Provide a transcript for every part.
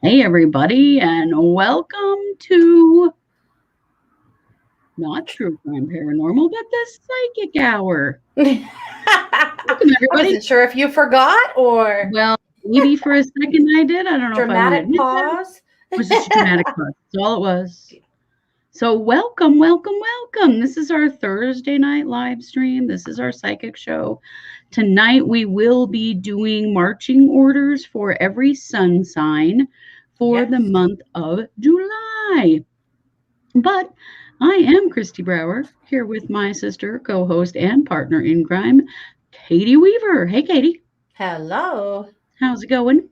Hey, everybody, and welcome to not True Crime Paranormal, but the Psychic Hour. Welcome, I everybody. wasn't sure if you forgot or Well, maybe for a second I did. I don't know if I want to dramatic admit that. pause. It was just a dramatic pause. That's all it was. So, welcome. This is our Thursday night live stream. This is our psychic show. Tonight, we will be doing marching orders for every sun sign for the Yes. month of July. But I am Christy Brower here with my sister, co host, and partner in crime, Katie Weaver. Hey, Katie. Hello. How's it going?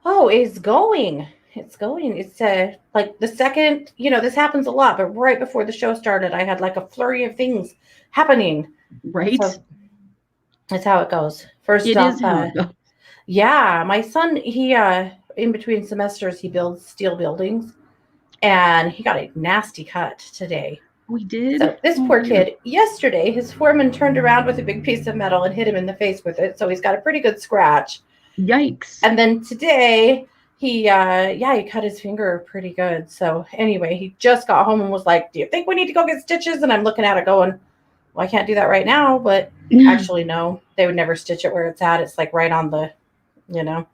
Oh, it's going. It's going. It's like the second, this happens a lot, but right before the show started, I had like a flurry of things happening. Right? So that's how it goes. First It off, is how it goes. yeah, my son, he in between semesters he builds steel buildings and he got a nasty cut today. We did. So this poor kid, yesterday, his foreman turned around with a big piece of metal and hit him in the face with it. So he's got a pretty good scratch. Yikes. And then today, he cut his finger pretty good. So anyway, he just got home and was like, "Do you think we need to go get stitches?" And I'm looking at it going, "Well, I can't do that right now." But actually, no, they would never stitch it where it's at. It's like right on the, So,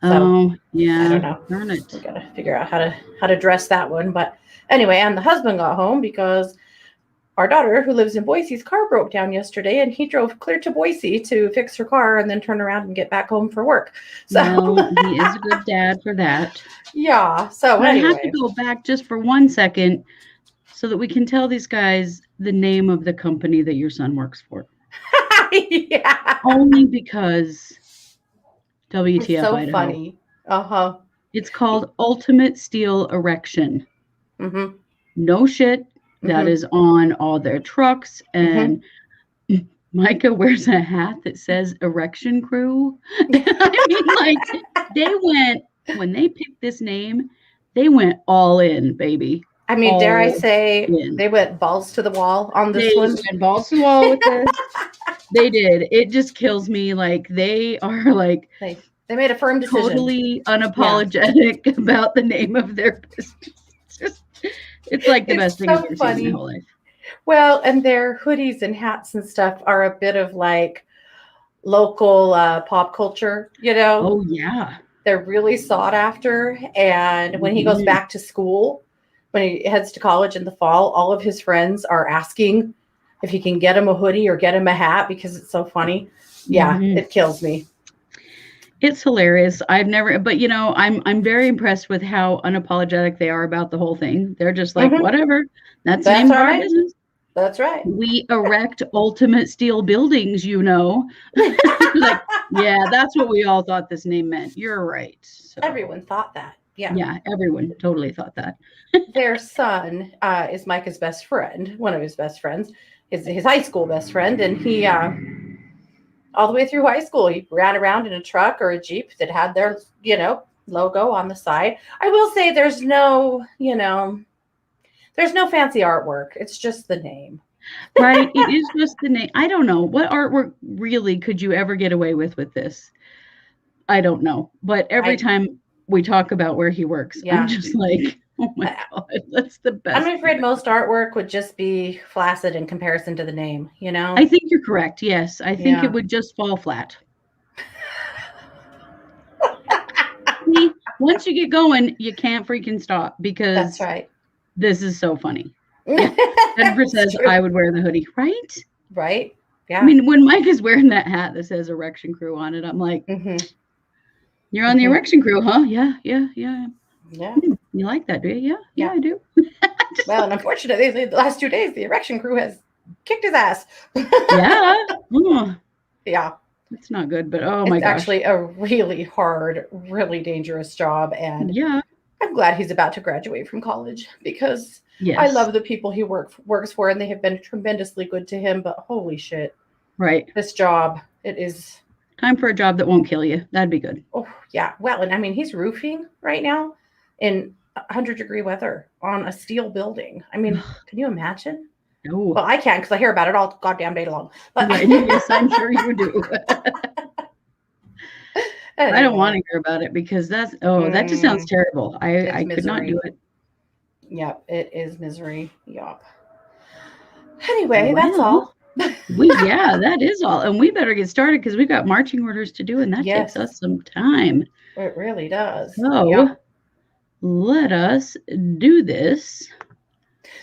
oh, yeah. I don't know. Darn it. We gotta figure out how to dress that one. But anyway, and the husband got home because our daughter, who lives in Boise's car broke down yesterday, and he drove clear to Boise to fix her car and then turn around and get back home for work. So Well, he is a good dad for that. yeah. So But anyway. I have to go back just for 1 second so that we can tell these guys the name of the company that your son works for. Yeah. Only because WTF It's so Idaho. funny. Uh-huh. It's called Ultimate Steel Erection. Mm-hmm. No shit. That is on all their trucks. And Micah wears a hat that says Erection Crew. I mean, like, when they picked this name, they went all in, baby. I mean, dare I All say in. they went balls to the wall on this They one? went balls to the wall with this. They did. It just kills me. Like, they are like They made a firm decision. totally unapologetic about the name of their business. It's like the best thing I've ever seen in my whole life. Well, and their hoodies and hats and stuff are a bit of like local pop culture, Oh, yeah. They're really sought after. And when he goes back to school, when he heads to college in the fall, all of his friends are asking if he can get him a hoodie or get him a hat because it's so funny. Yeah, it kills me. It's hilarious. I've never, but I'm very impressed with how unapologetic they are about the whole thing. They're just like, whatever. That's the name of our business. That's right. We erect ultimate steel buildings, Like, yeah, that's what we all thought this name meant. You're right. So, everyone thought that. Yeah. Yeah, everyone totally thought that. Their son is Micah's best friend, one of his best friends, his high school best friend. And he, all the way through high school, he ran around in a truck or a Jeep that had their, logo on the side. I will say there's no fancy artwork. It's just the name. Right. It is just the name. I don't know. What artwork really could you ever get away with this? I don't know. But every time we talk about where he works, I'm just like, oh my God, that's the best. I'm afraid most artwork would just be flaccid in comparison to the name, I think you're correct. Yes. I think it would just fall flat. See, once you get going, you can't freaking stop because that's right. This is so funny. Jennifer says true. I would wear the hoodie, right? Right. Yeah. I mean, when Mike is wearing that hat that says Erection Crew on it, I'm like, you're on the Erection Crew, huh? Yeah. Yeah. You like that, do you? Yeah, I do. Well, and unfortunately, the last 2 days, the Erection Crew has kicked his ass. Yeah. Yeah. It's not good, but oh my gosh. It's actually a really hard, really dangerous job. And yeah, I'm glad he's about to graduate from college because I love the people he works for, and they have been tremendously good to him. But holy shit. Right. This job, it is. Time for a job that won't kill you. That'd be good. Oh, yeah. Well, and I mean, he's roofing right now in 100-degree weather on a steel building. I mean, can you imagine? No. Well, I can because I hear about it all goddamn day long. But right. Yes, I'm sure you do. I don't want Anyway, to hear about it because that just sounds mm, terrible. I it's could not do misery. it. Yep, it is misery. Yep. Anyway, that's Well, all. yeah, that is all, and we better get started because we've got marching orders to do, and that takes Yes, us some time. it really does. Yeah. So let us do this.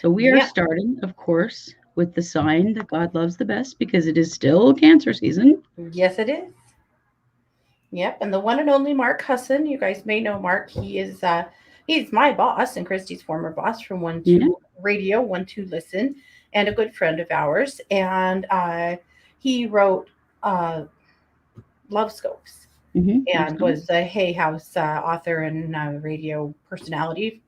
So we are Yeah. starting, of course, with the sign that God loves the best because it is still Cancer season. Yes, it is. Yep. And the one and only Mark Husson. You guys may know Mark. He's my boss and Christy's former boss from One Yeah. Two Radio, One Two Listen, and a good friend of ours. And he wrote Love Scopes Let's and go. was a Hay House author and radio personality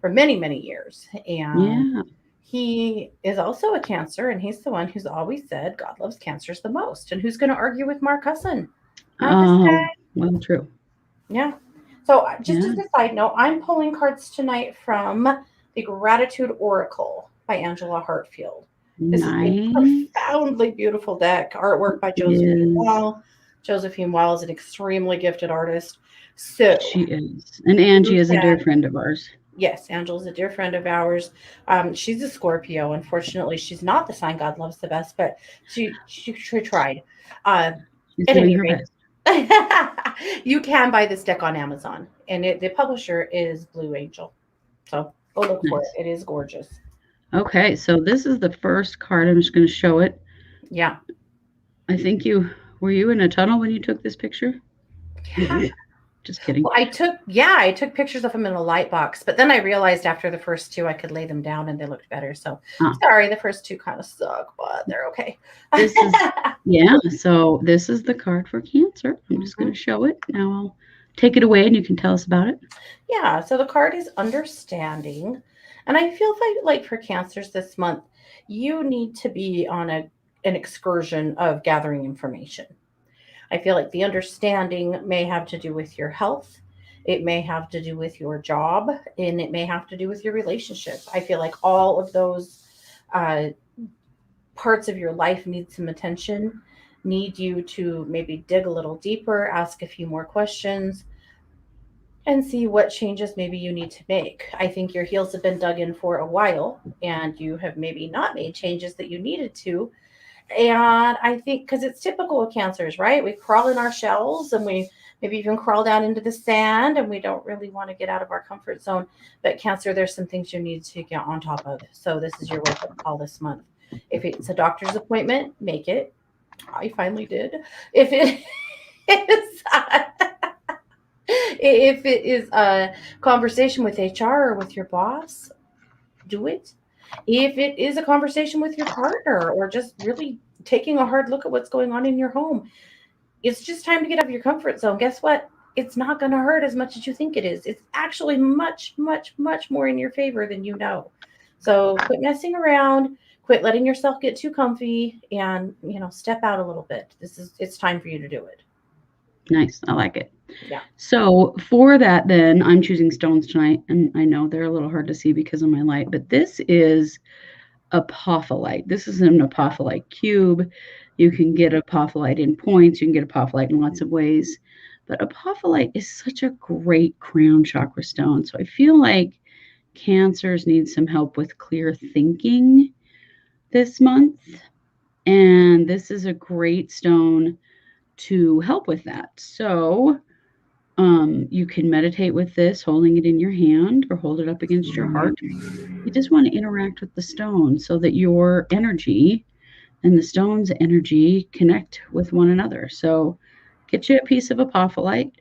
for many, many years. And Yeah. he is also a Cancer, and he's the one who's always said God loves Cancers the most. And who's going to argue with Mark Husson? Not this Oh, guy. well, true. Yeah. So, just as Yeah. a side note, I'm pulling cards tonight from the Gratitude Oracle by Angela Hartfield. This is a Nice. profoundly beautiful deck, artwork by It Josephine is. Wall. Josephine Wall is an extremely gifted artist. So, She is. And Angie you is a dear can, friend of ours. yes, Angela's a dear friend of ours. She's a Scorpio. Unfortunately, she's not the sign God loves the best, but she tried. Uh, She's at doing any her rate, best. you can buy this deck on Amazon, and the publisher is Blue Angel. So go look for Nice. it. It is gorgeous. Okay, so this is the first card. I'm just going to show it. Yeah. I think were you in a tunnel when you took this picture? Yeah. Just kidding. Well, I took pictures of them in a light box, but then I realized after the first two I could lay them down and they looked better. So Ah, sorry, the first two kind of suck, but they're okay. this is yeah, so this is the card for Cancer. I'm just going Mhm. to show it. Now I'll take it away and you can tell us about it. Yeah, so the card is understanding. And I feel like for cancers this month, you need to be on an excursion of gathering information. I feel like the understanding may have to do with your health. It may have to do with your job, and it may have to do with your relationship. I feel like all of those uh, parts of your life need some attention, need you to maybe dig a little deeper, ask a few more questions, and see what changes maybe you need to make. I think your heels have been dug in for a while, and you have maybe not made changes that you needed to. And I think because it's typical of cancers, right? We crawl in our shells and we maybe even crawl down into the sand and we don't really want to get out of our comfort zone. But cancer, there's some things you need to get on top of. So this is your wake up call this month. If it's a doctor's appointment, make it. I finally did. If it is, if it is a conversation with HR or with your boss, do it. If it is a conversation with your partner or just really taking a hard look at what's going on in your home, it's just time to get out of your comfort zone. Guess what? It's not going to hurt as much as you think it is. It's actually much, much, much more in your favor than you know. So quit messing around, quit letting yourself get too comfy, and step out a little bit. It's time for you to do it. Nice. I like it. Yeah. So for that, then I'm choosing stones tonight, and I know they're a little hard to see because of my light, but this is apophyllite. This is an apophyllite cube. You can get apophyllite in points. You can get apophyllite in lots of ways, but apophyllite is such a great crown chakra stone. So I feel like cancers need some help with clear thinking this month, and this is a great stone to help with that. So you can meditate with this, holding it in your hand or hold it up against your heart. You just want to interact with the stone so that your energy and the stone's energy connect with one another. So get you a piece of apophyllite.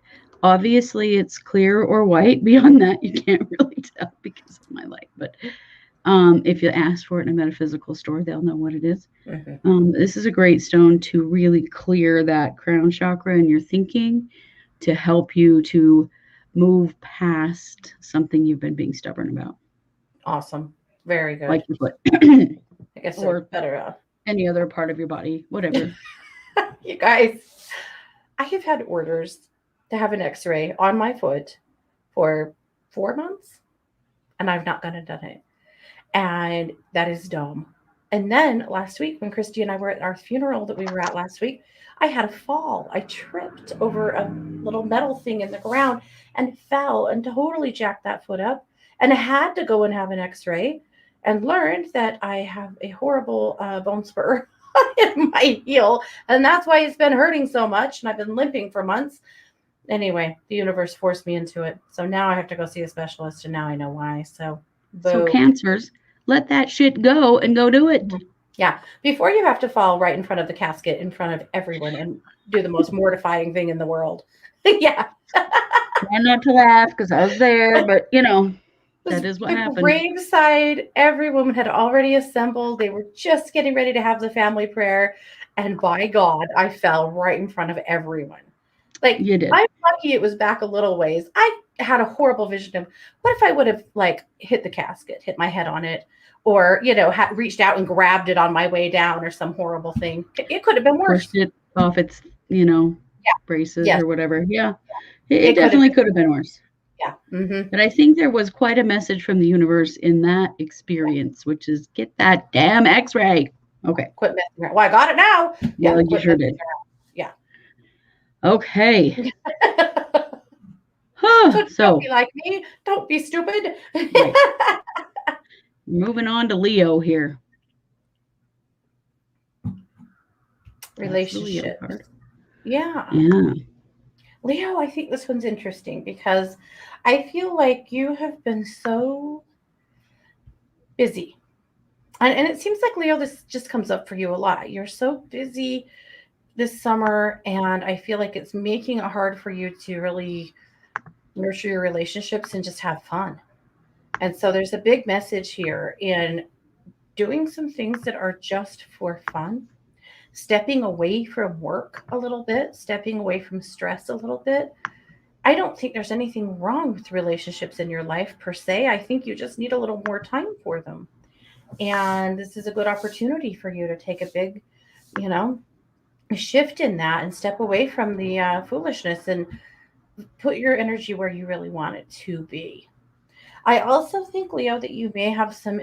Obviously, it's clear or white. Beyond that, you can't really tell because of my light. But if you ask for it in a metaphysical store, they'll know what it is. Mm-hmm. This is a great stone to really clear that crown chakra in your thinking to help you to move past something you've been being stubborn about, Awesome. Very good. like your foot I guess they're or better. any other part of your body, whatever. You guys, I have had orders to have an X-ray on my foot for 4 months, and I've not gone and done it. And that is dumb. And then last week, when Christy and I were at our funeral that we were at last week, I had a fall. I tripped over a little metal thing in the ground and fell and totally jacked that foot up. And I had to go and have an x ray and learned that I have a horrible bone spur in my heel. And that's why it's been hurting so much. And I've been limping for months. Anyway, the universe forced me into it. So now I have to go see a specialist. And now I know why. So, So boo. cancers, let that shit go and go do it. Yeah, before you have to fall right in front of the casket in front of everyone and do the most mortifying thing in the world. Yeah. Try not to laugh because I was there, but that is what The happened. graveside, every woman had already assembled. They were just getting ready to have the family prayer. And by God, I fell right in front of everyone. Like, You did. I'm lucky it was back a little ways. I had a horrible vision of what if I would have like hit the casket, hit my head on it, or reached out and grabbed it on my way down, or some horrible thing. It could have been Pushed worse. it off its, Yeah. braces Yes. or whatever. Yeah. It It could have definitely been. could have been worse. Yeah. Mm-hmm. But I think there was quite a message from the universe in that experience, which is get that damn x-ray. Okay. Quit messing around. Well, I got it now. Yeah. Well, you Quit sure messing did. around. Okay. Yeah. So don't So, be like me. Don't be stupid. right. Moving on to Leo here. That's the Leo Relationships. card. Yeah. Yeah. Leo, I think this one's interesting because I feel like you have been so busy. And it seems like, Leo, this just comes up for you a lot. You're so busy this summer, and I feel like it's making it hard for you to really nurture your relationships and just have fun. And so there's a big message here in doing some things that are just for fun, stepping away from work a little bit, stepping away from stress a little bit. I don't think there's anything wrong with relationships in your life per se. I think you just need a little more time for them. And this is a good opportunity for you to take a big, you know, shift in that and step away from the foolishness and put your energy where you really want it to be. I also think, Leo, that you may have some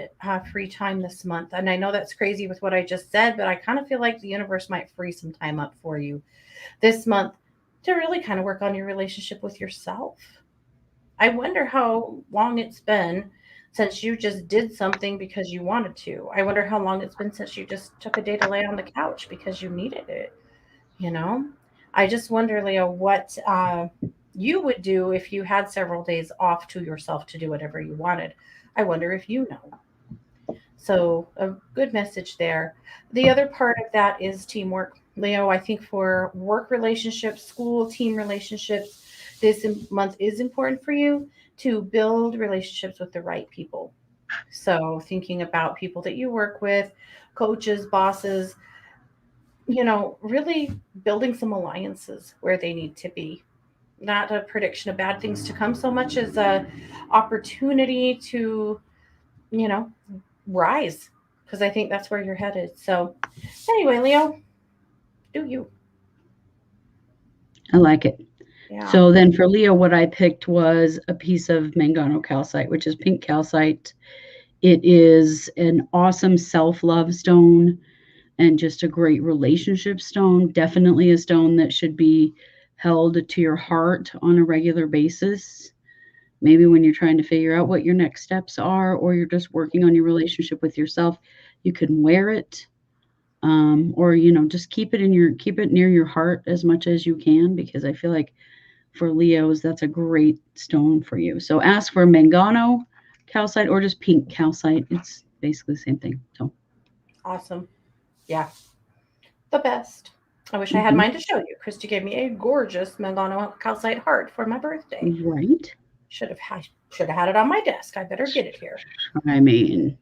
free time this month. And I know that's crazy with what I just said, but I kind of feel like the universe might free some time up for you this month to really kind of work on your relationship with yourself. I wonder how long it's been since you just did something because you wanted to. I wonder how long it's been since you just took a day to lay on the couch because you needed it, you know? I just wonder, Leo, what you would do if you had several days off to yourself to do whatever you wanted. I wonder if you know. So, a good message there. The other part of that is teamwork. Leo, I think for work relationships, school, team relationships, this month is important for you to build relationships with the right people. So, thinking about people that you work with, coaches, bosses, really building some alliances where they need to be. Not a prediction of bad things to come so much as a opportunity to, you know, rise, because I think that's where you're headed. So, anyway, Leo, do you? I like it. Yeah. So then for Leo, what I picked was a piece of mangano calcite, which is pink calcite. It is an awesome self-love stone and just a great relationship stone. Definitely a stone that should be held to your heart on a regular basis. Maybe when you're trying to figure out what your next steps are, or you're just working on your relationship with yourself, you can wear it. Or just keep it near your heart as much as you can, because I feel like for Leos that's a great stone for you. So ask for mangano calcite or just pink calcite. It's basically the same thing. So Awesome. Yeah. The best. I wish I had mhm. mine to show you. Christy gave me a gorgeous Mangano calcite heart for my birthday. Right. Should have had it on my desk. I better get it here. I mean,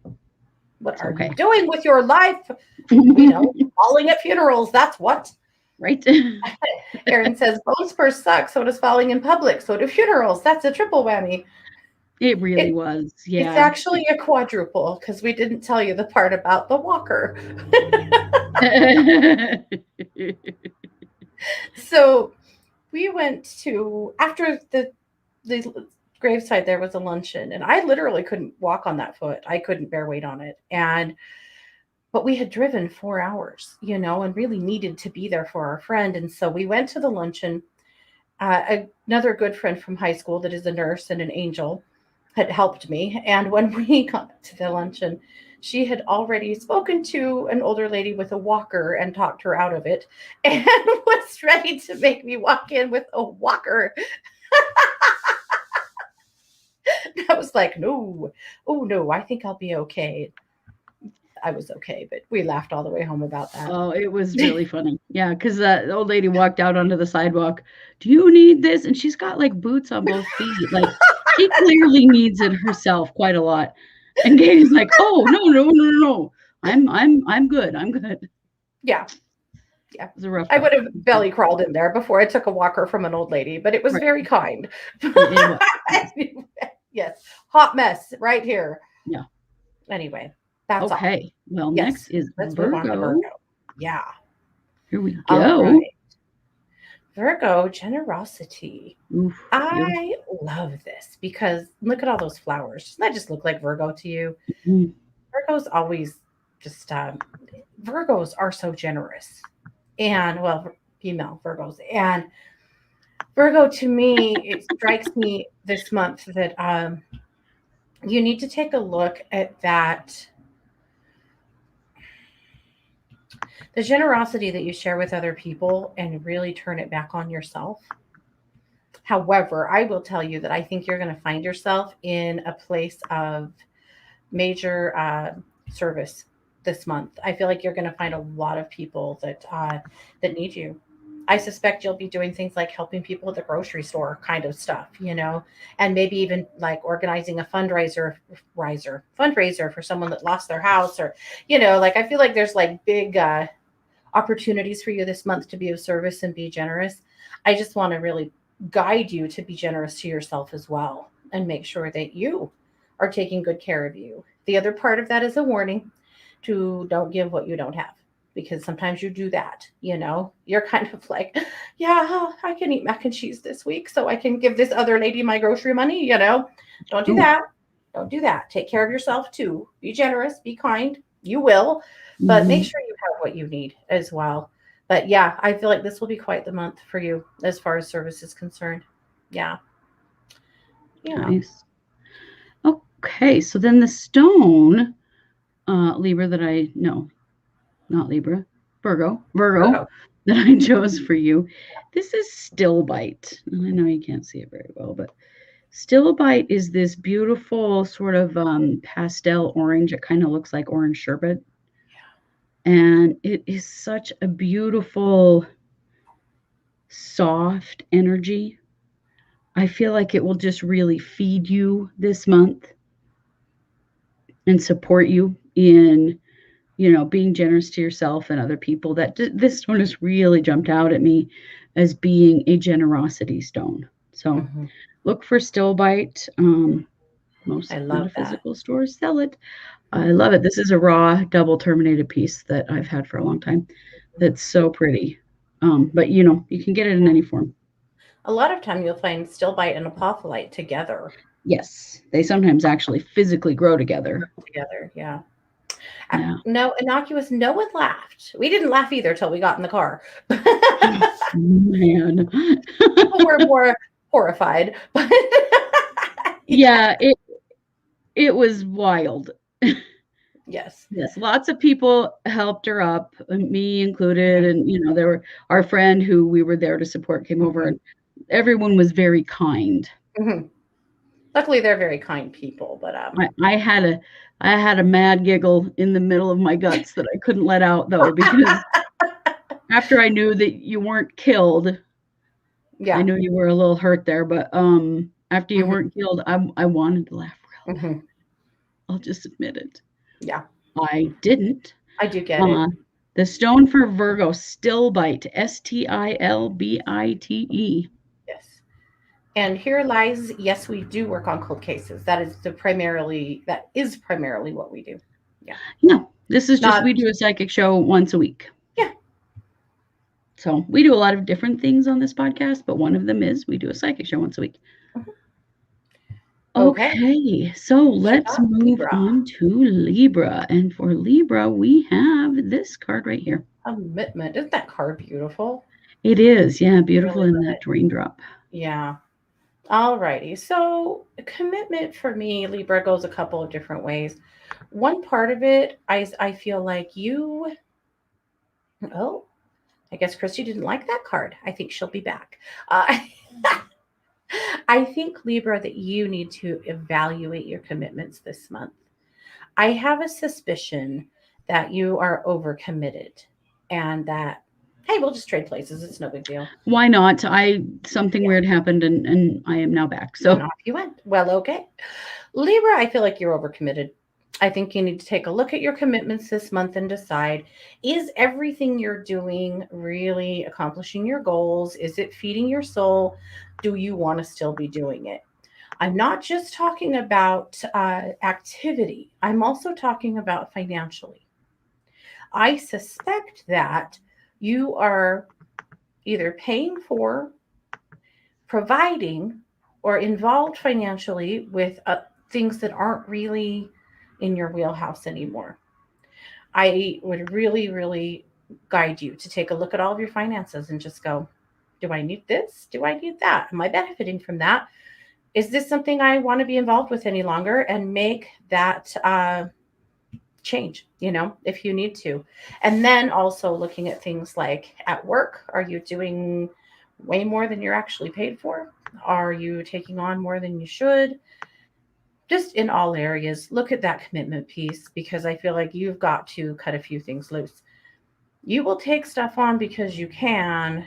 What it's are you okay. doing with your life? Falling at funerals. That's what. Right. Erin says bone spurs suck. So does falling in public. So do funerals. That's a triple whammy. It really It was. it's Yeah. actually a quadruple because we didn't tell you the part about the walker. So we went to after the graveside. There was a luncheon, and I literally couldn't walk on that foot. I couldn't bear weight on it, and but we had driven 4 hours, and really needed to be there for our friend. And so we went to the luncheon. Another good friend from high school that is a nurse and an angel had helped me. And when we got to the luncheon, she had already spoken to an older lady with a walker and talked her out of it and was ready to make me walk in with a walker. I was like, no, oh no, I think I'll be okay. I was okay, but we laughed all the way home about that. Oh, it was really funny. Yeah, because the old lady walked out onto the sidewalk. Do you need this? And she's got like boots on both feet. Like she clearly needs it herself quite a lot. And Katie's like, oh no, no, no, no, no. I'm good. I'm good. Yeah. It was a rough I go. would have belly crawled in there before I took a walker from an old lady, but it was Right. very kind. It was. Yes. Hot mess right here. Yeah. Anyway, that's all. Okay. Well, Yes. next is Let's move on to Virgo. Virgo. Yeah. Here we All go. right. Virgo, generosity. Oof, beautiful. I love this because look at all those flowers. Doesn't that just look like Virgo to you? Mhm. Virgos always just, Virgos are so generous. And, well, female Virgos. And Virgo, to me, it strikes me this month that you need to take a look at that. The generosity that you share with other people and really turn it back on yourself. However, I will tell you that I think you're going to find yourself in a place of major service this month. I feel like you're going to find a lot of people that need you. I suspect you'll be doing things like helping people at the grocery store, kind of stuff, and maybe even like organizing a fundraiser for someone that lost their house, or like I feel like there's like big opportunities for you this month to be of service and be generous. I just want to really guide you to be generous to yourself as well and make sure that you are taking good care of you. The other part of that is a warning to don't give what you don't have, because sometimes you do that. You're kind of like, yeah, I can eat mac and cheese this week so I can give this other lady my grocery money. Don't do Ooh. that. Don't do that. Take care of yourself too. Be generous, be kind. You will, but make Mhm. sure you have what you need as well. But yeah, I feel like this will be quite the month for you as far as service is concerned. Yeah. Yeah. Nice. Okay, so then the stone, Libra that I no, not Libra, Virgo Virgo. that I chose for you. This is stillbite. And I know you can't see it very well, but stillbite is this beautiful sort of pastel orange. It kind of looks like orange sherbet, and it is such a beautiful, soft energy. I feel like it will just really feed you this month and support you in being generous to yourself and other people. That this stone has really jumped out at me as being a generosity stone. So Mhm. look for stillbite. Most I love that. metaphysical stores sell it. I love it. This is a raw double terminated piece that I've had for a long time. That's so pretty. But you can get it in any form. A lot of time you'll find stillbite and apophyllite together. Yes, they sometimes actually physically grow together. Together, yeah. Yeah. No, innocuous. No one laughed. We didn't laugh either till we got in the car. Man. People were more horrified. But Yeah, it was wild. yes. Yes, lots of people helped her up, me included, and there were our friend who we were there to support came over, and everyone was very kind. Mhm. Luckily, they're very kind people, but I had a mad giggle in the middle of my guts that I couldn't let out though, because after I knew that you weren't killed, I yeah. knew you were a little hurt there, but after you Mhm. weren't killed, I wanted to laugh real bad. Mhm. I'll just admit it. Yeah, I didn't. I do get it. Uh, the stone for Virgo, stillbite, Stilbite. Yes. And here lies, yes, we do work on cold cases. That is primarily what we do. Yeah. No, this is just Not we do a psychic show once a week. yeah. So we do a lot of different things on this podcast, but one of them is we do a psychic show once a week. Okay. Okay, so What you let's got? move Libra. on to Libra. And for Libra, we have this card right here. Commitment. Isn't that card beautiful? It is, yeah, beautiful Really in love that it. raindrop. Yeah. Alrighty. So commitment for me, Libra, goes a couple of different ways. One part of it, I feel like you, oh, I guess Christy didn't like that card. I think she'll be back. Uh, I think, Libra, that you need to evaluate your commitments this month. I have a suspicion that you are overcommitted and that, hey, we'll just trade places. It's no big deal. Why not? Something Yeah, weird happened and I am now back. and So, off you went. Well, okay. Libra, I feel like you're overcommitted. I think you need to take a look at your commitments this month and decide, is everything you're doing really accomplishing your goals? Is it feeding your soul? Do you want to still be doing it? I'm not just talking about activity, I'm also talking about financially. I suspect that you are either paying for, providing, or involved financially with things that aren't really in your wheelhouse anymore. I would really, really guide you to take a look at all of your finances and just go, do I need this? Do I need that? Am I benefiting from that? Is this something I want to be involved with any longer? And make that change, if you need to. And then also looking at things like at work, are you doing way more than you're actually paid for? Are you taking on more than you should? Just in all areas, look at that commitment piece because I feel like you've got to cut a few things loose. You will take stuff on because you can,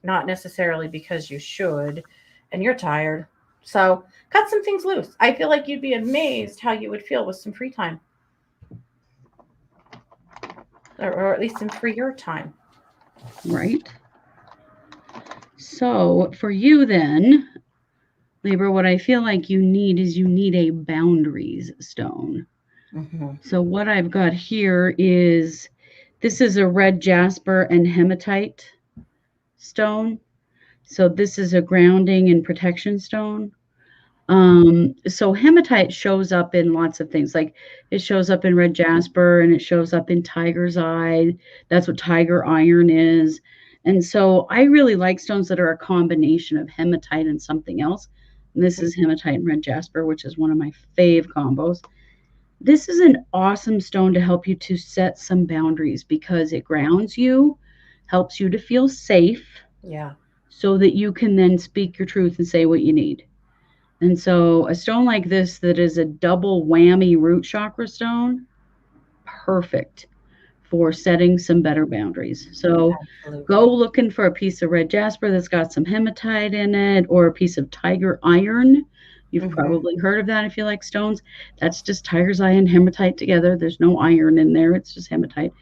not necessarily because you should, and you're tired. So cut some things loose. I feel like you'd be amazed how you would feel with some free time, or at least some freer time. right. So, for you then, Libra, what I feel like you need is you need a boundaries stone. Hmm. So, what I've got here is this is a red jasper and hematite stone. So, this is a grounding and protection stone. So hematite shows up in lots of things. Like it shows up in red jasper and it shows up in tiger's eye. That's what tiger iron is. And so I really like stones that are a combination of hematite and something else. And this is hematite and red jasper, which is one of my fave combos. This is an awesome stone to help you to set some boundaries because it grounds you, helps you to feel safe Yeah. so that you can then speak your truth and say what you need. And so a stone like this that is a double whammy root chakra stone, perfect for setting some better boundaries. So go Absolutely. looking for a piece of red jasper that's got some hematite in it or a piece of tiger iron. You've Hmm. probably heard of that if you like stones. That's just tiger's eye and hematite together. There's no iron in there, it's just hematite.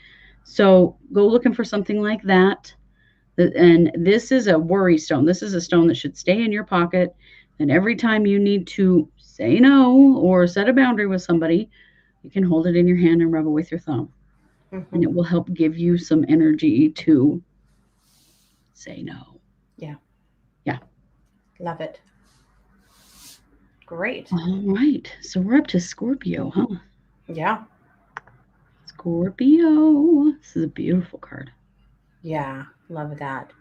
So go looking for something like that. And this is a worry stone. This is a stone that should stay in your pocket. And every time you need to say no or set a boundary with somebody, you can hold it in your hand and rub it with your thumb. And Hmm. it will help give you some energy to say no. Yeah. Yeah. Love it. Great. All right. So we're up to Scorpio, huh? Yeah. Scorpio. This is a beautiful card. Yeah. Love that.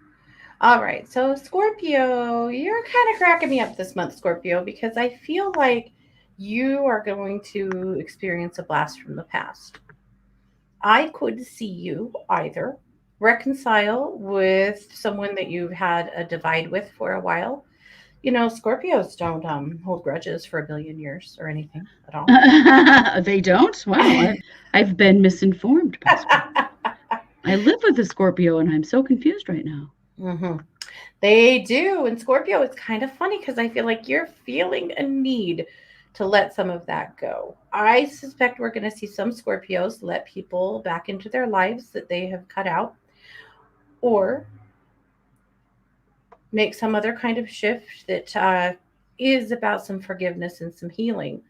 All right. So, Scorpio, you're kind of cracking me up this month, Scorpio, because I feel like you are going to experience a blast from the past. I could see you either reconcile with someone that you've had a divide with for a while. Scorpios don't hold grudges for a billion years or anything at all. They don't? Wow. I've been misinformed by Scorpio. I live with a Scorpio and I'm so confused right now. Hmm. They do. And Scorpio, it's kind of funny because I feel like you're feeling a need to let some of that go. I suspect we're going to see some Scorpios let people back into their lives that they have cut out, or make some other kind of shift that is about some forgiveness and some healing.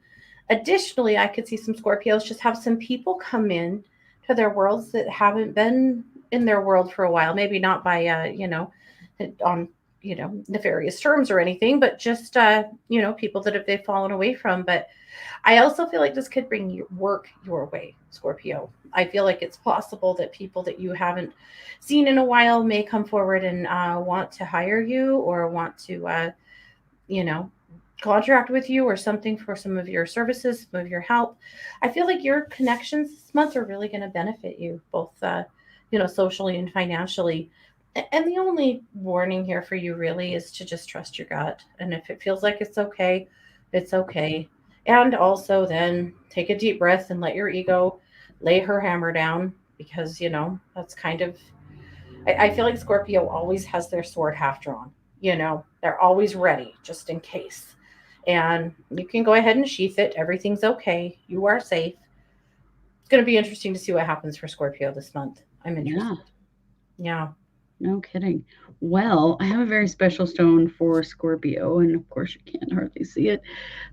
Additionally, I could see some Scorpios just have some people come in to their worlds that haven't been in their world for a while. Maybe not by, on nefarious terms or anything, but just people that they've fallen away from. But I also feel like this could bring work your way, Scorpio. I feel like it's possible that people that you haven't seen in a while may come forward and want to hire you, or want to you know contract with you or something for some of your services, some of your help. I feel like your connections this month are really going to benefit you, both socially and financially. And the only warning here for you really is to just trust your gut. And if it feels like it's okay. And also then take a deep breath and let your ego lay her hammer down, because that's kind of, I feel like Scorpio always has their sword half drawn. They're always ready just in case. And you can go ahead and sheath it. Everything's okay. You are safe. It's going to be interesting to see what happens for Scorpio this month. I'm Yeah, interested. Yeah. no kidding. Well, I have a very special stone for Scorpio, and of course you can't hardly see it,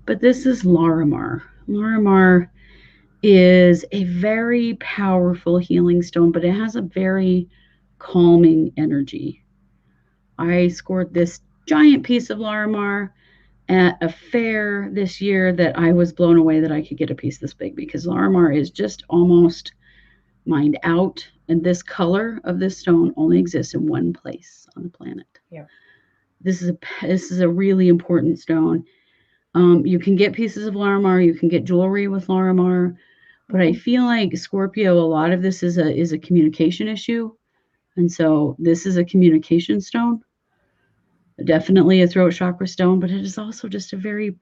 but this is Larimar. Larimar is a very powerful healing stone, but it has a very calming energy. I scored this giant piece of Larimar at a fair this year that I was blown away that I could get a piece this big, because Larimar is just almost mined out, and this color of this stone only exists in one place on the planet. Yeah. This is a really important stone. You can get pieces of Larimar, you can get jewelry with Larimar, but I Mhm. feel like Scorpio, a lot of this is a communication issue, and so this is a communication stone. Definitely a throat chakra stone, but it is also just a very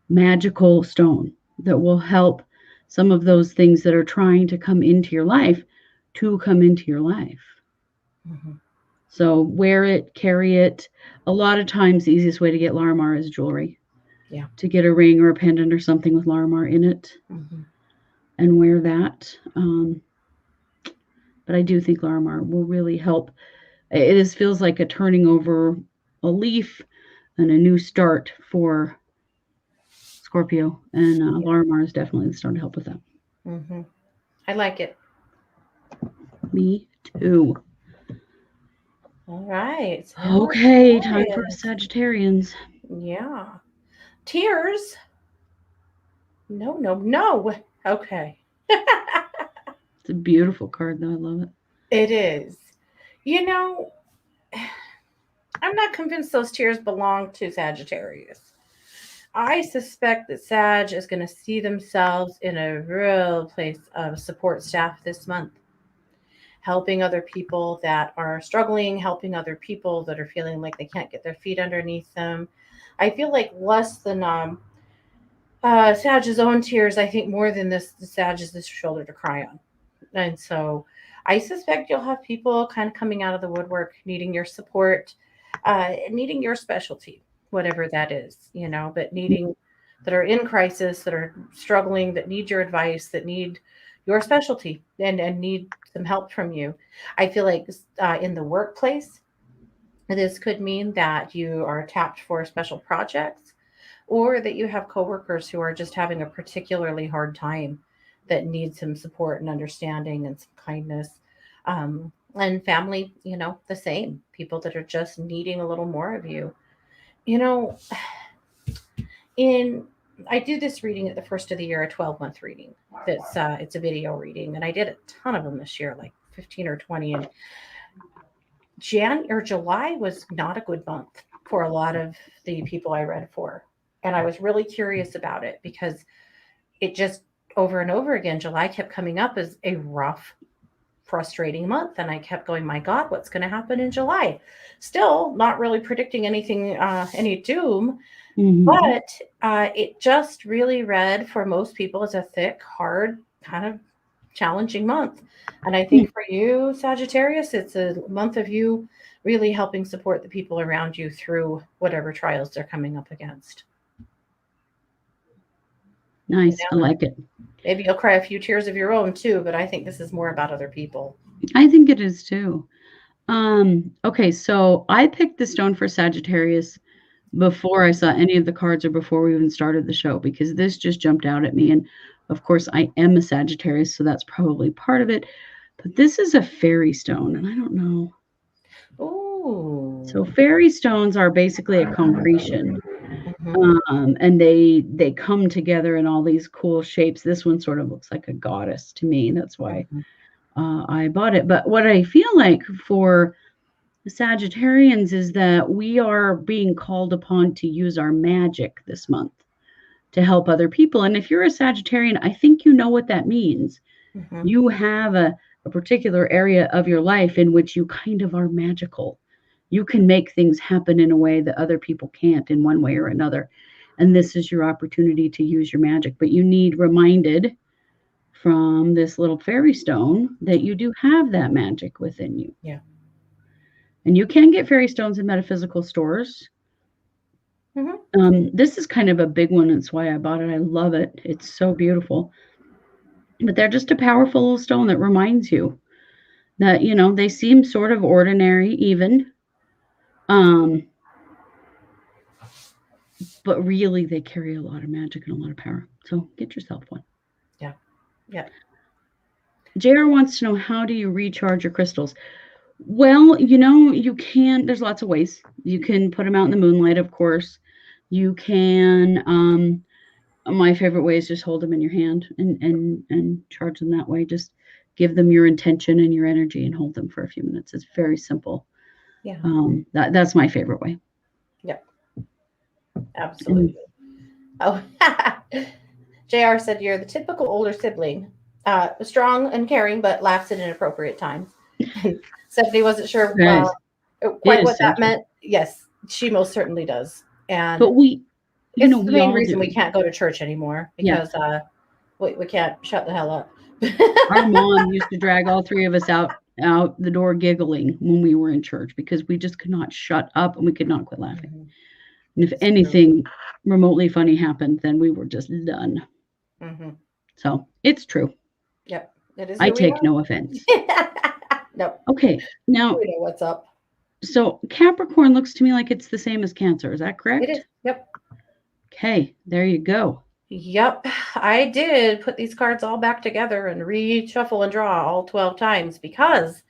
magical stone that will help some of those things that are trying to come into your life to come into your life. Mhm. So wear it, carry it. A lot of times, the easiest way to get Larimar is jewelry, Yeah. to get a ring or a pendant or something with Larimar in it Mhm. and wear that. But I do think Larimar will really help. It is feels like a turning over a leaf and a new start for Scorpio, and Yeah. Larimar is definitely the stone to help with that. Mhm. I like it. Me too. All right. Okay, time for Sagittarius. Sagittarians. Yeah. Tears. No, no, no. Okay. It's a beautiful card, though. I love it. It is. You know, I'm not convinced those tears belong to Sagittarius. I suspect that Sag is going to see themselves in a real place of support staff this month, helping other people that are struggling, helping other people that are feeling like they can't get their feet underneath them. I feel like less than Sag's own tears. I think more than this, the Sag is this shoulder to cry on. And so I suspect you'll have people kind of coming out of the woodwork needing your support, needing your specialty, whatever that is, but needing, that are in crisis, that are struggling, that need your advice, that need your specialty, and need some help from you. I feel like in the workplace, this could mean that you are tapped for special projects, or that you have coworkers who are just having a particularly hard time that need some support and understanding and some kindness. And family, the same people that are just needing a little more of you. You know, in I do this reading at the first of the year, a 12-month reading. It's a video reading, and I did a ton of them this year, like 15 or 20. And July was not a good month for a lot of the people I read for. And I was really curious about it because it just, over and over again, July kept coming up as a rough, frustrating month. And I kept going, my God, what's going to happen in July? Still not really predicting anything, any doom, Hmm. but it just really read for most people as a thick, hard, kind of challenging month. And I think for you, Sagittarius, it's a month of you really helping support the people around you through whatever trials they're coming up against. You Nice. I know, like it. maybe you'll cry a few tears of your own too, but I think this is more about other people. I think it is too. Okay, so I picked the stone for Sagittarius before I saw any of the cards or before we even started the show, because this just jumped out at me. And of course, I am a Sagittarius, so that's probably part of it. But this is a fairy stone, and I don't know. So Oh. fairy stones are basically a concretion. Mhm. And they come together in all these cool shapes. This one sort of looks like a goddess to me. That's why Mhm. I bought it. But what I feel like for Sagittarians is that we are being called upon to use our magic this month to help other people. And if you're a Sagittarian, I think you know what that means. Mhm. You have a particular area of your life in which you kind of are magical. You can make things happen in a way that other people can't in one way or another. And this is your opportunity to use your magic. But you need reminded from this little fairy stone that you do have that magic within you. Yeah. And you can get fairy stones in metaphysical stores. Mhm. This is kind of a big one. That's why I bought it. I love it. It's so beautiful. But they're just a powerful little stone that reminds you that, they seem sort of ordinary, even. Um, but really, they carry a lot of magic and a lot of power. So get yourself one. Yeah. Yeah. JR wants to know, how do you recharge your crystals? Well, you can, there's lots of ways. You can put them out in the moonlight, of course. You can, my favorite way is just hold them in your hand and charge them that way. Just give them your intention and your energy and hold them for a few minutes. It's very simple. Yeah. That's my favorite way. Yeah. And Absolutely. Oh. JR said you're the typical older sibling. Strong and caring, but laughs at inappropriate times. Stephanie wasn't sure guys, it quite is what that Sagittarius. meant. Yes, she most certainly does. And But we, it's the we main all reason we do. can't go to church anymore Yeah. because we can't shut the hell up. Our mom used to drag all three of us out the door giggling when we were in church because we just could not shut up and we could not quit laughing. Mhm. And if It's true. anything remotely funny happened, then we were just done. Hmm. So it's true. Yep, it is I who we take are. no offense. Nope, Okay. Now, we know what's up. so Capricorn looks to me like it's the same as Cancer. Is that It correct? is. Yep. Okay. There you go. Yep, I did put these cards all back together and reshuffle and draw all 12 times because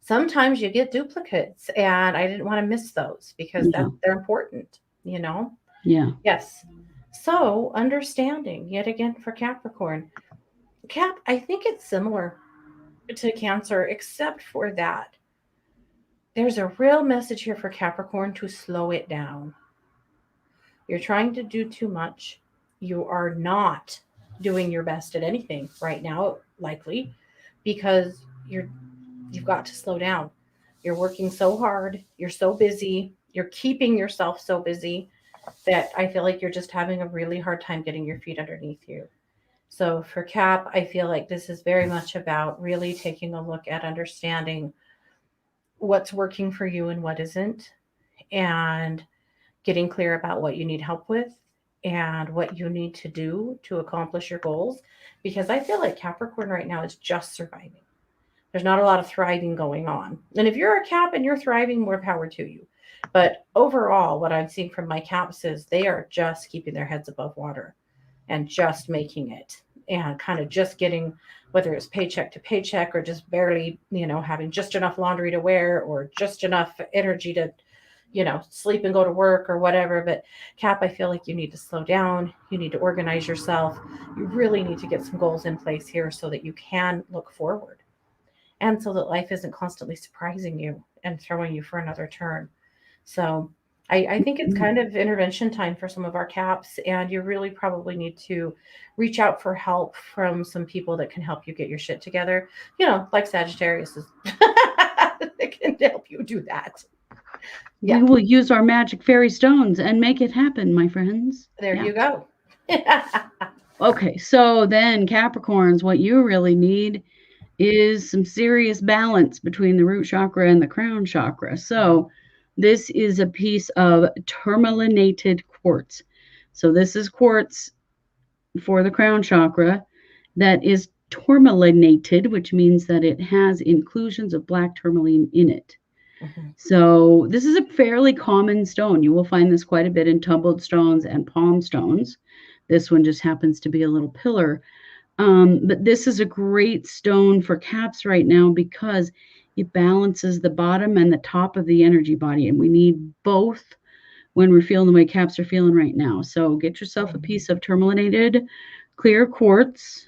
sometimes you get duplicates and I didn't want to miss those because Yeah. they're important, you know? Yeah. Yes. So, understanding yet again for Capricorn. Cap, I think it's similar to Cancer, except for that there's a real message here for Capricorn to slow it down. You're trying to do too much. You are not doing your best at anything right now, likely, because you've got to slow down. You're working so hard, you're so busy, you're keeping yourself so busy that I feel like you're just having a really hard time getting your feet underneath you. So for Cap, I feel like this is very much about really taking a look at understanding what's working for you and what isn't, and getting clear about what you need help with and what you need to do to accomplish your goals. Because I feel like Capricorn right now is just surviving. There's not a lot of thriving going on. And if you're a Cap and you're thriving, more power to you. But overall, what I'm seeing from my Caps is they are just keeping their heads above water and just making it and kind of just getting, whether it's paycheck to paycheck or just barely, having just enough laundry to wear or just enough energy to, sleep and go to work or whatever. But Cap, I feel like you need to slow down. You need to organize yourself. You really need to get some goals in place here so that you can look forward and so that life isn't constantly surprising you and throwing you for another turn. So I think it's Mm. kind of intervention time for some of our Caps, and you really probably need to reach out for help from some people that can help you get your shit together. Like Sagittarius is that can help you do that. We Yeah, will use our magic fairy stones and make it happen, my friends. there Yeah. you go. Okay. So then, Capricorns, what you really need is some serious balance between the root chakra and the crown chakra. So, this is a piece of tourmalinated quartz. So, this is quartz for the crown chakra that is tourmalinated, which means that it has inclusions of black tourmaline in it. Mhm. So, this is a fairly common stone. You will find this quite a bit in tumbled stones and palm stones. This one just happens to be a little pillar. But this is a great stone for Caps right now because It balances the bottom and the top of the energy body, and we need both when we're feeling the way caps are feeling right now. So get yourself a piece of tourmalinated clear quartz.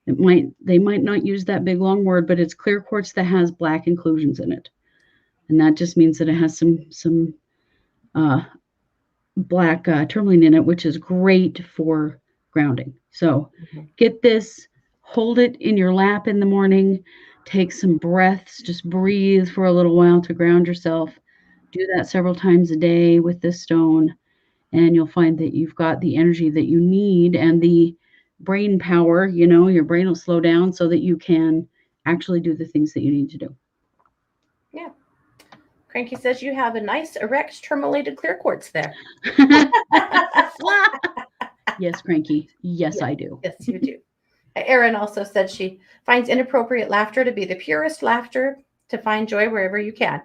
They might not use that big long word, but it's clear quartz that has black inclusions in it, and that just means that it has some uh, black tourmaline in it, which is great for grounding. So Mhm. get this, hold it in your lap in the morning, take some breaths, just breathe for a little while to ground yourself. Do that several times a day with this stone, and you'll find that you've got the energy that you need and the brain power. Your brain will slow down so that you can actually do the things that you need to do. Yeah. Cranky says you have a nice erect tourmalated clear quartz there. Yes, Cranky. Yes, Yes, I do. yes, you do. Erin also said she finds inappropriate laughter to be the purest laughter, to find joy wherever you can.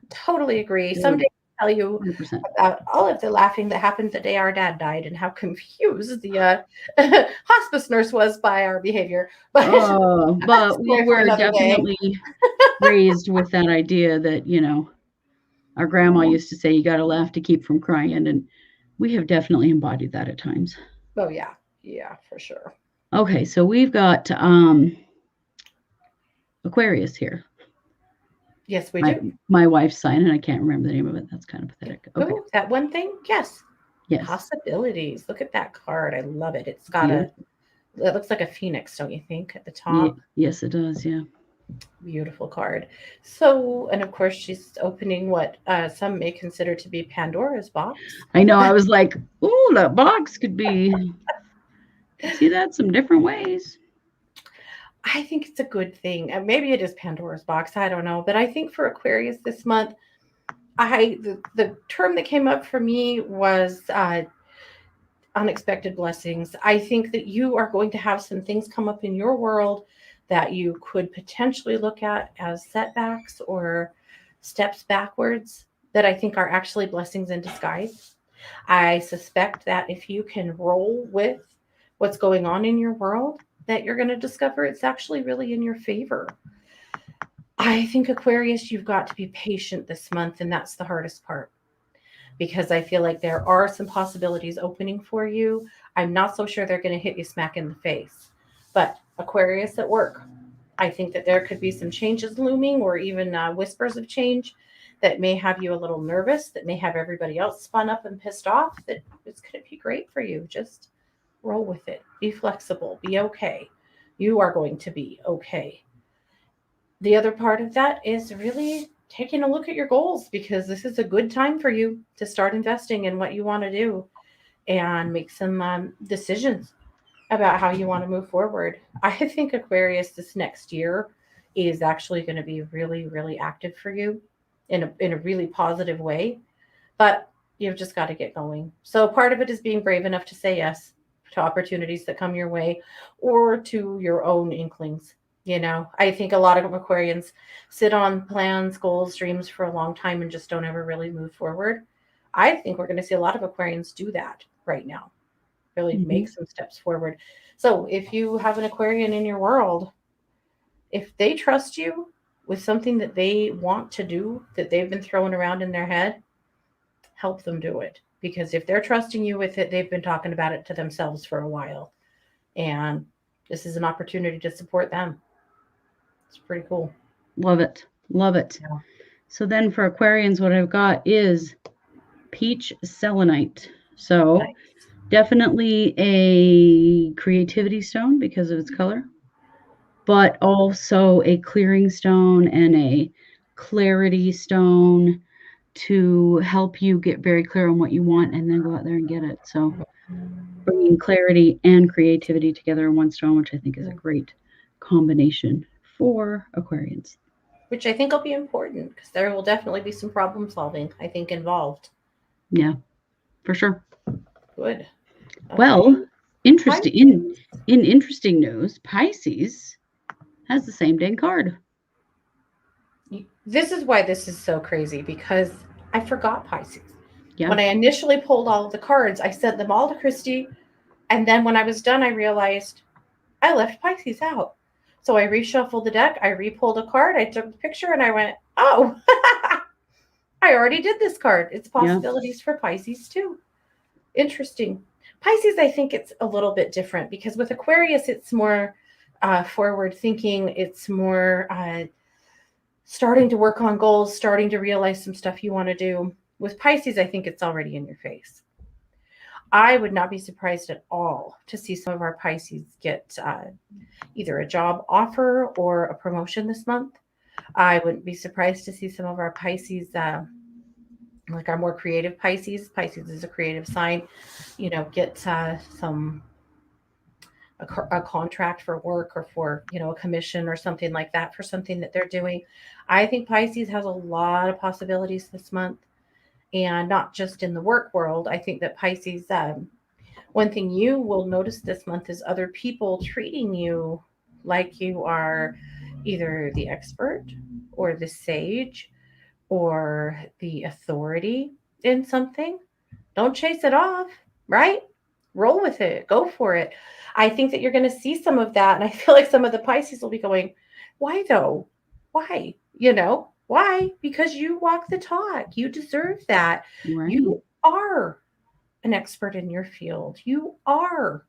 Totally agree. Someday Dude, I'll tell you 100%. about all of the laughing that happened the day our dad died and how confused the hospice nurse was by our behavior. But that's Oh, a but we story for were another day. definitely raised with that idea that, our grandma used to say, you got to laugh to keep from crying. And we have definitely embodied that at times. Oh yeah, yeah, for sure. Okay, so we've got Aquarius here. Yes, we My do. my wife's sign, and I can't remember the name of it. That's kind of pathetic. Okay. Oh, that one thing? Yes. Yes. Possibilities. Look at that card. I love it. It's got a, Beautiful. it looks like a phoenix, don't you think, at the Yeah, top? yes, it does. Yeah. Beautiful card. So, and of course, she's opening what some may consider to be Pandora's box. I know. I was like, ooh, that box could be. See that some different ways. I think it's a good thing. Maybe it is Pandora's box. I don't know. But I think for Aquarius this month, the term that came up for me was unexpected blessings. I think that you are going to have some things come up in your world that you could potentially look at as setbacks or steps backwards that I think are actually blessings in disguise. I suspect that if you can roll with what's going on in your world, that you're going to discover it's actually really in your favor. I think Aquarius, you've got to be patient this month, and that's the hardest part because I feel like there are some possibilities opening for you. I'm not so sure they're going to hit you smack in the face. But Aquarius at work, I think that there could be some changes looming or even whispers of change that may have you a little nervous, that may have everybody else spun up and pissed off, that it's going to be great for you. Just roll with it. Be flexible. Be okay. You are going to be okay. The other part of that is really taking a look at your goals because this is a good time for you to start investing in what you want to do and make some decisions about how you want to move forward. I think Aquarius this next year is actually going to be really, really active for you in a really positive way. But you've just got to get going. So part of it is being brave enough to say yes to opportunities that come your way or to your own inklings. I think a lot of Aquarians sit on plans, goals, dreams for a long time and just don't ever really move forward. I think we're going to see a lot of Aquarians do that right now, really Hmm. make some steps forward. So if you have an Aquarian in your world, if they trust you with something that they want to do that they've been throwing around in their head, help them do it. Because if they're trusting you with it, they've been talking about it to themselves for a while. And this is an opportunity to support them. It's pretty cool. Love it. Love it. Yeah. So then for Aquarians, what I've got is peach selenite. So Nice. definitely a creativity stone because of its color, but also a clearing stone and a clarity stone to help you get very clear on what you want and then go out there and get it. So bringing clarity and creativity together in one stone, which I think is a great combination for Aquarians. Which I think will be important because there will definitely be some problem solving, I think, involved. Yeah, for sure. Good. Okay. Well, interesting Pisces. in interesting news, Pisces has the same dang card. This is why this is so crazy because I forgot Pisces. Yeah. When I initially pulled all of the cards, I sent them all to Christy. And then when I was done, I realized I left Pisces out. So I reshuffled the deck, I repulled a card, I took the picture, and I went, oh, I already did this card. It's Yeah. possibilities for Pisces too. Interesting. Pisces, I think it's a little bit different because with Aquarius, it's more forward thinking. It's more starting to work on goals, starting to realize some stuff you want to do. With Pisces, I think it's already in your face. I would not be surprised at all to see some of our Pisces get either a job offer or a promotion this month. I wouldn't be surprised to see some of our Pisces, like our more creative Pisces. Pisces is a creative sign, get some a contract for work or for a commission or something like that for something that they're doing. I think Pisces has a lot of possibilities this month, and not just in the work world. I think that Pisces, one thing you will notice this month is other people treating you like you are either the expert or the sage or the authority in something. Don't chase it off, right? Roll with it, go for it. I think that you're going to see some of that. And I feel like some of the Pisces will be going, why though? Why? Why? Because you walk the talk. You deserve that. Right. You are an expert in your field. You are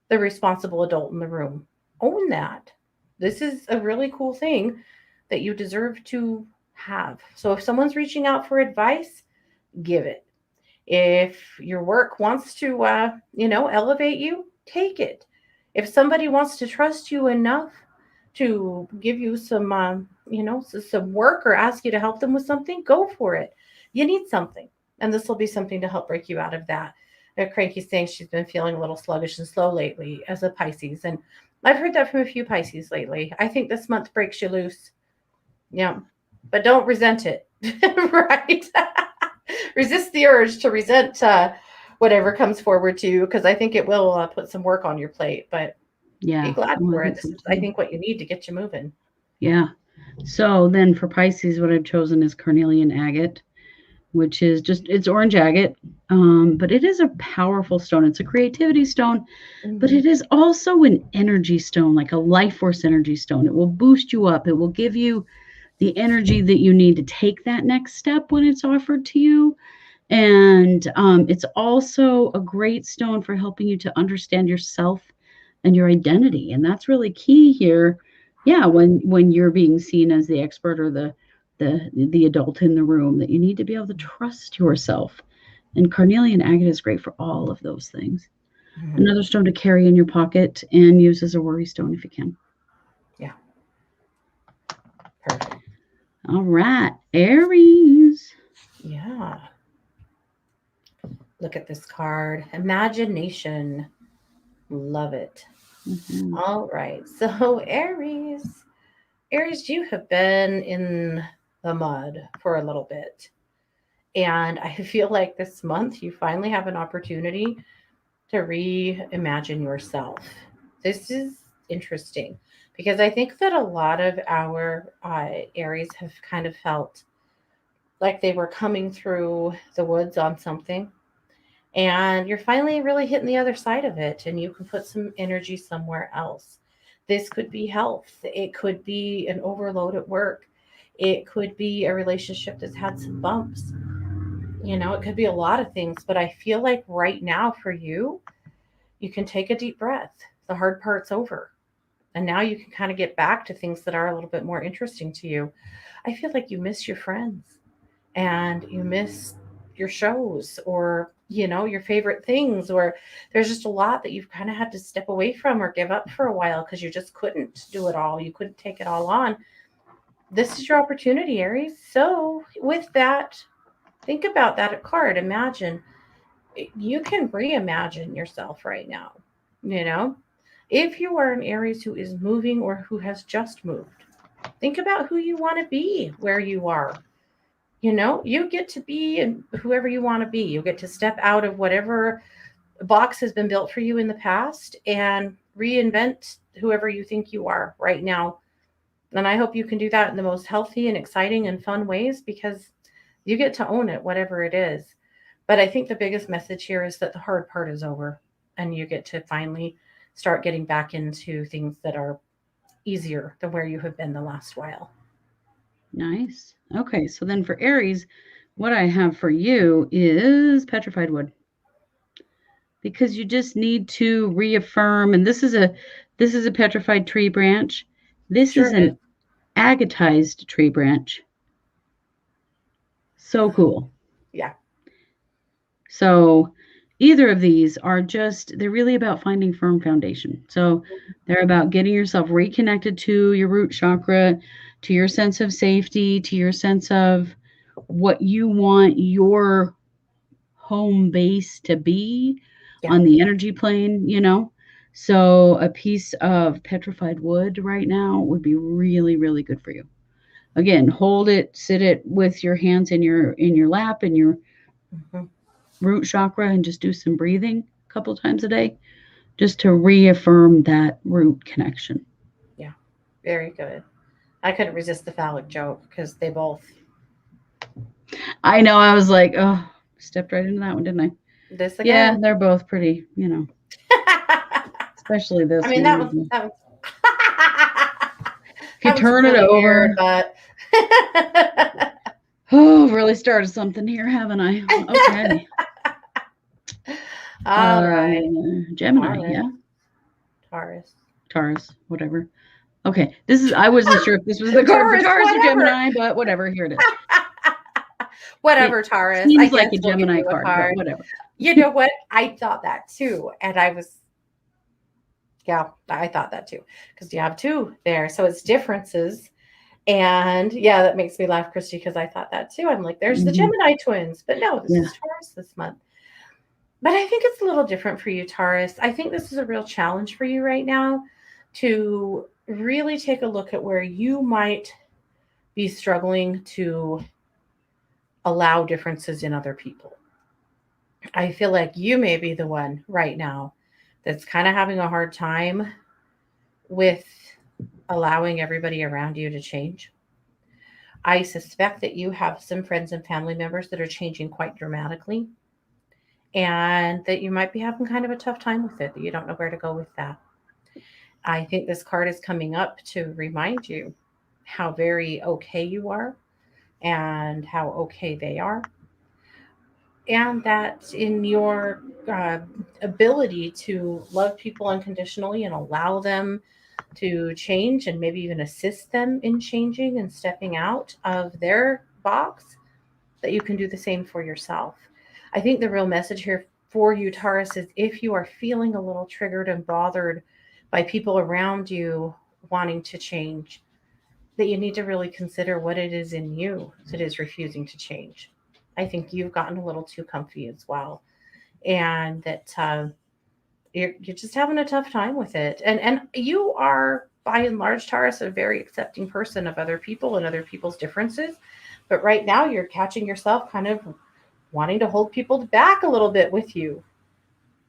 the responsible adult in the room. Own that. This is a really cool thing that you deserve to have. So if someone's reaching out for advice, give it. If your work wants to, elevate you, take it. If somebody wants to trust you enough to give you some, some work or ask you to help them with something, go for it. You need something, and this will be something to help break you out of that. Cranky's saying she's been feeling a little sluggish and slow lately as a Pisces, and I've heard that from a few Pisces lately. I think this month breaks you loose. Yeah, but don't resent it, right? Resist the urge to resent whatever comes forward to you because I think it will put some work on your plate. But be Yeah. glad Oh, I for it. think This so is, I too. think, what you need to get you moving. Yeah. So then for Pisces, what I've chosen is carnelian agate, which is just it's orange agate, but it is a powerful stone. It's a creativity stone, but Hmm. it is also an energy stone, like a life force energy stone. It will boost you up. It will give you the energy that you need to take that next step when it's offered to you. And it's also a great stone for helping you to understand yourself and your identity. And that's really key here. Yeah, when you're being seen as the expert or the adult in the room, that you need to be able to trust yourself. And carnelian agate is great for all of those things. Hmm. Another stone to carry in your pocket and use as a worry stone if you can. Yeah, perfect. All right, Aries. Yeah, look at this card. Imagination. Love it. Mhm. All right. So, Aries. Aries, you have been in the mud for a little bit. And I feel like this month you finally have an opportunity to reimagine yourself. This is interesting because I think that a lot of our Aries have kind of felt like they were coming through the woods on something, and you're finally really hitting the other side of it, and you can put some energy somewhere else. This could be health, it could be an overload at work, it could be a relationship that's had some bumps. It could be a lot of things, but I feel like right now for you, you can take a deep breath. The hard part's over. And now you can kind of get back to things that are a little bit more interesting to you. I feel like you miss your friends and you miss your shows or, your favorite things, or there's just a lot that you've kind of had to step away from or give up for a while because you just couldn't do it all. You couldn't take it all on. This is your opportunity, Aries. So, with that, think about that card. Imagine you can reimagine yourself right now. You know, if you are an Aries who is moving or who has just moved, think about who you want to be where you are. You get to be whoever you want to be. You get to step out of whatever box has been built for you in the past and reinvent whoever you think you are right now. And I hope you can do that in the most healthy and exciting and fun ways because you get to own it, whatever it is. But I think the biggest message here is that the hard part is over and you get to finally start getting back into things that are easier than where you have been the last while. Nice. Okay, so then for Aries, what I have for you is petrified wood because you just need to reaffirm, and this is a petrified tree branch. This Sure is it is. an agatized tree branch. So cool. Yeah. So either of these are just they're really about finding firm foundation. So they're about getting yourself reconnected to your root chakra, to your sense of safety, to your sense of what you want your home base to be Yeah. on the energy plane. So a piece of petrified wood right now would be really, really good for you. Again, hold it, sit it with your hands in your lap and your Hmm. root chakra and just do some breathing a couple times a day just to reaffirm that root connection. Yeah. Very good. I couldn't resist the phallic joke because they both I know I was like, oh, stepped right into that one, didn't I? this Yeah, again. they're both pretty, especially I this mean, one. that was If you that was turn it really weird, over, but oh, really started something here, haven't I? Okay. all right, Gemini, Taurus, yeah? Taurus, Taurus, whatever. Okay. I wasn't sure if this was the card for Taurus, Taurus or whatever, Gemini, but whatever, here it is. It whatever, Taurus. I seems like guess a we'll give Gemini you a card, but card. whatever. You know what? I thought that too, and I was yeah, I thought that too because you have two there, so it's differences. And yeah, that makes me laugh, Christy, because I thought that too. I'm like, there's the Mhm. Gemini twins, but no, this Yeah. is Taurus this month. But I think it's a little different for you, Taurus. I think this is a real challenge for you right now to really take a look at where you might be struggling to allow differences in other people. I feel like you may be the one right now that's kind of having a hard time with allowing everybody around you to change. I suspect that you have some friends and family members that are changing quite dramatically and that you might be having kind of a tough time with it, that you don't know where to go with that. I think this card is coming up to remind you how very okay you are and how okay they are, and that in your uh, ability to love people unconditionally and allow them to change and maybe even assist them in changing and stepping out of their box, that you can do the same for yourself. I think the real message here for you, Taurus, is if you are feeling a little triggered and bothered by people around you wanting to change, that you need to really consider what it is in you that is refusing to change. I think you've gotten a little too comfy as well, and that you're just having a tough time with it. And you are, by and large, Taurus, a very accepting person of other people and other people's differences. But right now, you're catching yourself kind of wanting to hold people back a little bit with you.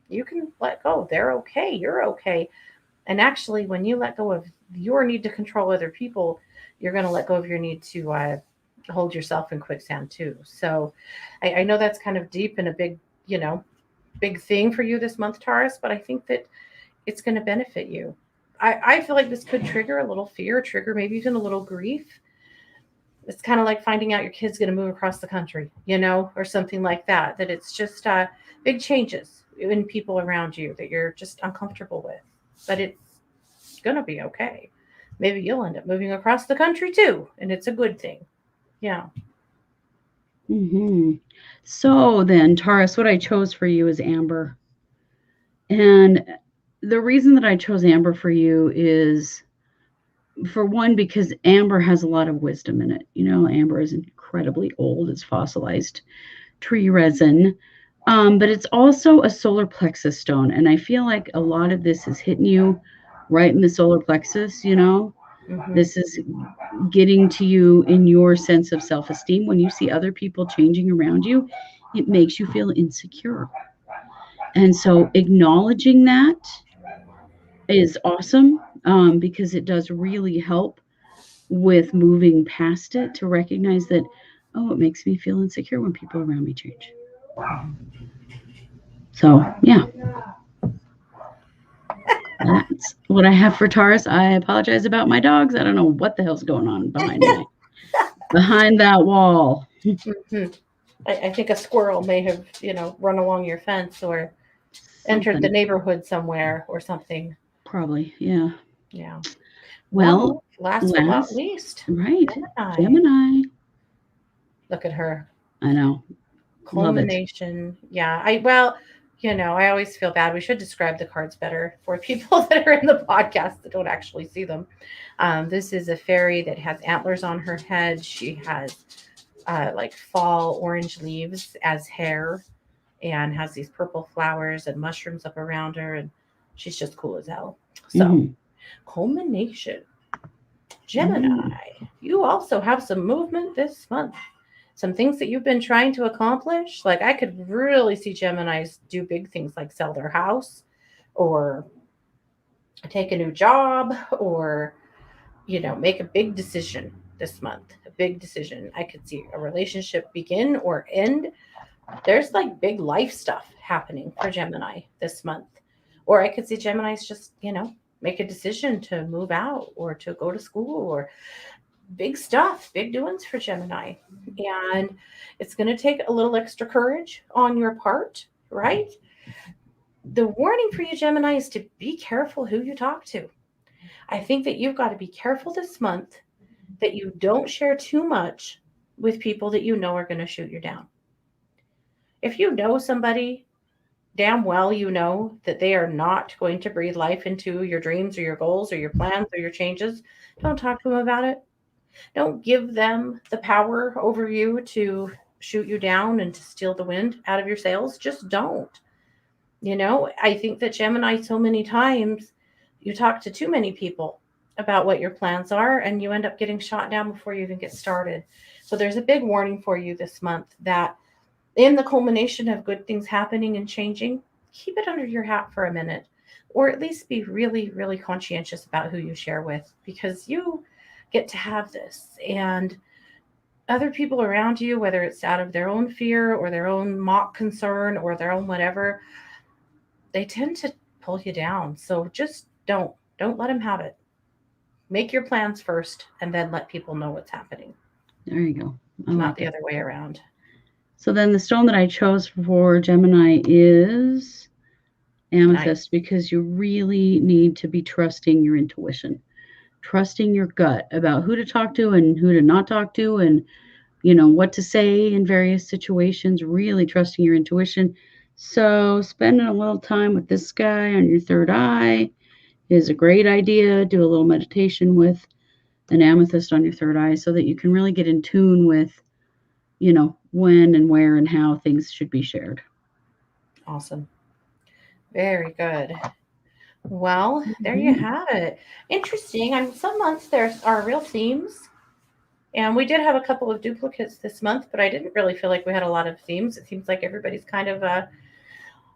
You can let go. They're okay. You're okay. And actually, when you let go of your need to control other people, you're going to let go of your need to hold yourself in quicksand too. So I know that's kind of deep and a big, big thing for you this month, Taurus, but I think that it's going to benefit you. I feel like this could trigger a little fear, trigger maybe even a little grief. It's kind of like finding out your kid's going to move across the country, or something like that, that it's just big changes in people around you that you're just uncomfortable with. But it's going to be okay. Maybe you'll end up moving across the country too, and it's a good thing. Yeah. So then, Taurus, what I chose for you is amber. And the reason that I chose amber for you is, for one, because amber has a lot of wisdom in it. Amber is incredibly old, it's fossilized tree resin. But it's also a solar plexus stone. And I feel like a lot of this is hitting you right in the solar plexus. Hmm. This is getting to you in your sense of self esteem. When you see other people changing around you, it makes you feel insecure. And so acknowledging that is awesome, because it does really help with moving past it to recognize that, oh, it makes me feel insecure when people around me change. So, yeah, that's what I have for Taurus. I apologize about my dogs. I don't know what the hell's going on behind that wall. Mhm. I think a squirrel may have, run along your fence or entered the Something. neighborhood somewhere or something. Probably. Yeah. Yeah. Well, Well, last but not last, least, right. Gemini. Gemini. Look at her. I know. Love it. Culmination. Yeah. I always feel bad. We should describe the cards better for people that are in the podcast that don't actually see them. This is a fairy that has antlers on her head. She has like fall orange leaves as hair and has these purple flowers and mushrooms up around her. And she's just cool as hell. So, Hmm. culmination. Gemini, Mm. you also have some movement this month. Some things that you've been trying to accomplish. Like, I could really see Geminis do big things like sell their house or take a new job or, make a big decision this month. A big decision. I could see a relationship begin or end. There's like big life stuff happening for Gemini this month. Or I could see Geminis just, make a decision to move out or to go to school or big stuff, big doings for Gemini. And it's going to take a little extra courage on your part, right? The warning for you, Gemini, is to be careful who you talk to. I think that you've got to be careful this month that you don't share too much with people that you know are going to shoot you down. If you know somebody, damn well you know that they are not going to breathe life into your dreams or your goals or your plans or your changes. Don't talk to them about it. Don't give them the power over you to shoot you down and to steal the wind out of your sails. Just don't. I think that Gemini, so many times you talk to too many people about what your plans are and you end up getting shot down before you even get started. So there's a big warning for you this month that in the culmination of good things happening and changing, keep it under your hat for a minute, or at least be really, really conscientious about who you share with because you get to have this. And other people around you, whether it's out of their own fear or their own mock concern or their own whatever, they tend to pull you down. So just don't let them have it. Make your plans first and then let people know what's happening, There you go. I not like the it. other way around. So then the stone that I chose for Gemini is Nice. amethyst because you really need to be trusting your intuition, trusting your gut about who to talk to and who to not talk to, and what to say in various situations, really trusting your intuition. So spending a little time with this guy on your third eye is a great idea. Do a little meditation with an amethyst on your third eye so that you can really get in tune with, when and where and how things should be shared. Awesome. Very good. Well, there you Mhm. have it. Interesting. Some months there are real themes, and we did have a couple of duplicates this month, but I didn't really feel like we had a lot of themes. It seems like everybody's kind of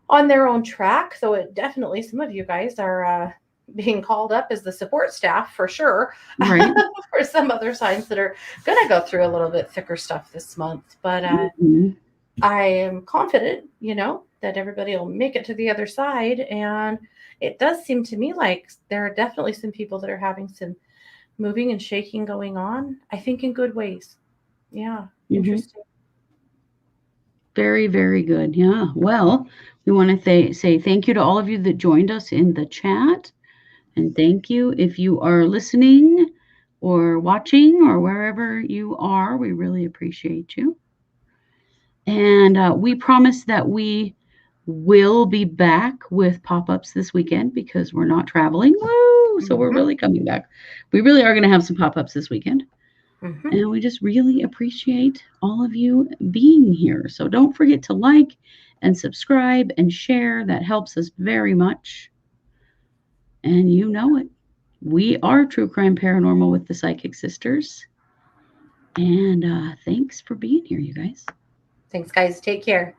on their own track. So it definitely, some of you guys are being called up as the support staff for sure Right. for some other signs that are going to go through a little bit thicker stuff this month. But Mhm. I am confident, that everybody will make it to the other side. And it does seem to me like there are definitely some people that are having some moving and shaking going on, I think in good ways. Yeah, Mhm. interesting. Very, very good. Yeah. Well, we want to say thank you to all of you that joined us in the chat. And thank you if you are listening or watching or wherever you are. We really appreciate you. And we promise that we will be back with pop ups this weekend because we're not traveling. Woo! So we're Hmm. really coming back. We really are going to have some pop ups this weekend. Hmm. And we just really appreciate all of you being here. So don't forget to like and subscribe and share. That helps us very much. And you know it. We are True Crime Paranormal with the Psychic Sisters. And thanks for being here, you guys. Thanks, guys. Take care.